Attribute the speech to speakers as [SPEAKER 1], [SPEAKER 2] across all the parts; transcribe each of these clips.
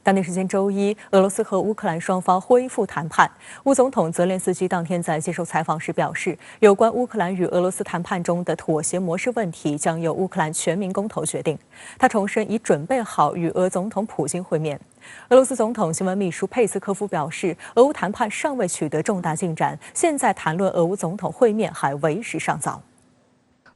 [SPEAKER 1] 当地时间周一，俄罗斯和乌克兰双方恢复谈判。乌总统泽连斯基当天在接受采访时表示，有关乌克兰与俄罗斯谈判中的妥协模式问题将由乌克兰全民公投决定。他重申已准备好与俄总统普京会面。俄罗斯总统新闻秘书佩斯科夫表示，俄乌谈判尚未取得重大进展，现在谈论俄乌总统会面还为时尚早。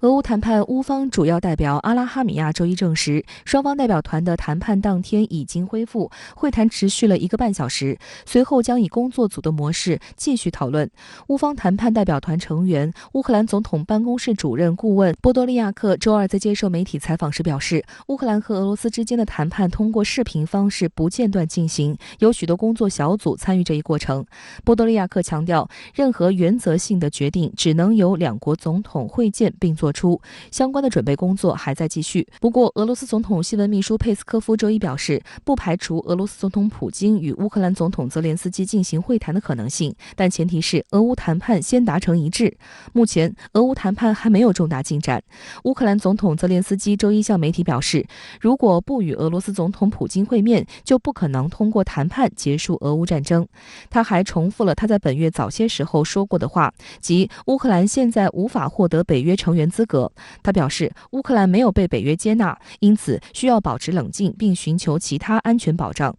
[SPEAKER 2] 俄乌谈判，乌方主要代表阿拉哈米亚周一证实，双方代表团的谈判当天已经恢复，会谈持续了1个半小时，随后将以工作组的模式继续讨论。乌方谈判代表团成员、乌克兰总统办公室主任顾问波多利亚克周二在接受媒体采访时表示，乌克兰和俄罗斯之间的谈判通过视频方式不间断进行，有许多工作小组参与这一过程。波多利亚克强调，任何原则性的决定只能由两国总统会见并做出，相关的准备工作还在继续。不过，俄罗斯总统新闻秘书佩斯科夫周一表示，不排除俄罗斯总统普京与乌克兰总统泽连斯基进行会谈的可能性，但前提是俄乌谈判先达成一致。目前，俄乌谈判还没有重大进展。乌克兰总统泽连斯基周一向媒体表示，如果不与俄罗斯总统普京会面，就不可能通过谈判结束俄乌战争。他还重复了他在本月早些时候说过的话，即乌克兰现在无法获得北约成员资格。他表示，乌克兰没有被北约接纳，因此需要保持冷静并寻求其他安全保障。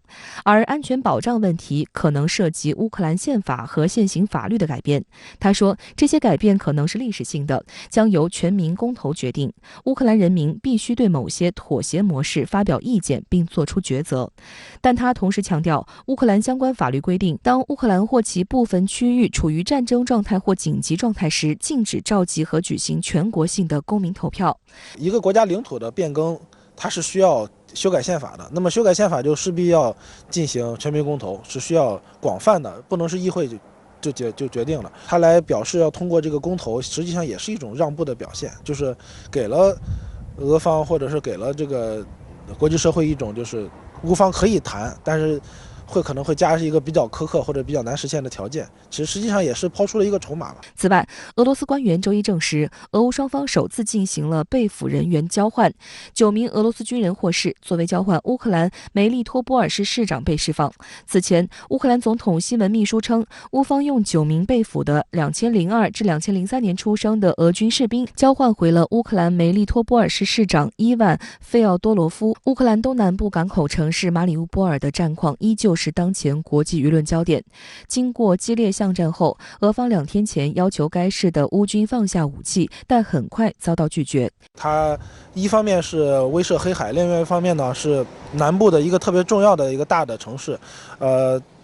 [SPEAKER 2] 而安全保障问题可能涉及乌克兰宪法和现行法律的改变。他说，这些改变可能是历史性的，将由全民公投决定。乌克兰人民必须对某些妥协模式发表意见并做出抉择。但他同时强调，乌克兰相关法律规定，当乌克兰或其部分区域处于战争状态或紧急状态时，禁止召集和举行全国性的公民投票。
[SPEAKER 3] 一个国家领土的变更，它是需要修改宪法的。那么修改宪法就势必要进行全民公投，是需要广泛的，不能是议会就决定了。他来表示要通过这个公投，实际上也是一种让步的表现，就是给了俄方或者是给了这个国际社会一种就是乌方可以谈，但是可能会加一个比较苛刻或者比较难实现的条件，其实实际上也是抛出了一个筹码吧。
[SPEAKER 2] 此外，俄罗斯官员周一证实，俄乌双方首次进行了被俘人员交换，9名俄罗斯军人获释，作为交换，乌克兰梅利托波尔市市长被释放。此前，乌克兰总统新闻秘书称，乌方用9名被俘的2002至2003年出生的俄军士兵交换回了乌克兰梅利托波尔市市长伊万·费奥多罗夫。乌克兰东南部港口城市马里乌波尔的战况依旧是当前国际舆论焦点。经过激烈巷战后，俄方2天前要求该市的乌军放下武器，但很快遭到拒绝。
[SPEAKER 3] 它一方面是威慑黑海，另外一方面呢是南部的一个特别重要的一个大的城市，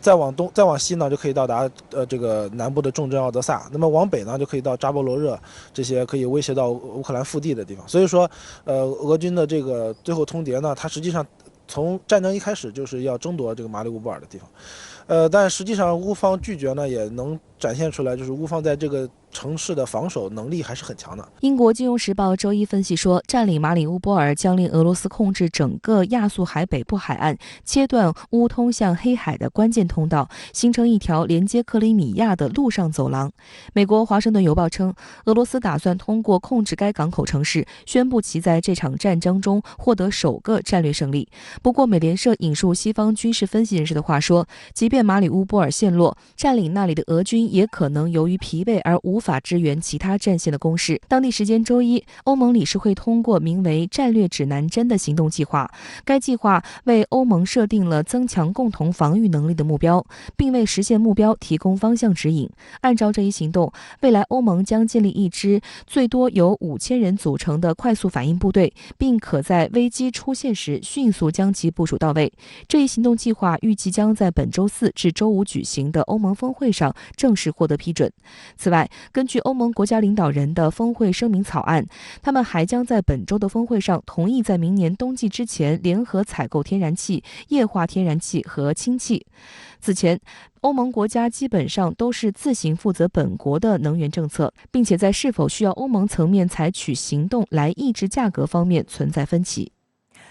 [SPEAKER 3] 再往东再往西呢就可以到达这个南部的重镇奥德萨，那么往北呢就可以到扎波罗热这些可以威胁到乌克兰腹地的地方。所以说俄军的这个最后通牒呢，它实际上从战争一开始就是要争夺这个马里乌波尔的地方，但实际上乌方拒绝呢，也能展现出来，就是乌方在这个城市的防守能力还是很强的。
[SPEAKER 2] 英国金融时报周一分析说，占领马里乌波尔将令俄罗斯控制整个亚速海北部海岸，切断乌通向黑海的关键通道，形成一条连接克里米亚的陆上走廊。美国华盛顿邮报称，俄罗斯打算通过控制该港口城市，宣布其在这场战争中获得首个战略胜利。不过，美联社引述西方军事分析人士的话说，即便马里乌波尔陷落，占领那里的俄军也可能由于疲惫而无法支援其他战线的攻势。当地时间周一，欧盟理事会通过名为战略指南针的行动计划，该计划为欧盟设定了增强共同防御能力的目标，并为实现目标提供方向指引。按照这一行动，未来欧盟将建立一支最多由5000人组成的快速反应部队，并可在危机出现时迅速将其部署到位。这一行动计划预计将在本周4至周5举行的欧盟峰会上正式获得批准。此外，根据欧盟国家领导人的峰会声明草案，他们还将在本周的峰会上同意在明年冬季之前联合采购天然气、液化天然气和氢气。此前，欧盟国家基本上都是自行负责本国的能源政策，并且在是否需要欧盟层面采取行动来抑制价格方面存在分歧。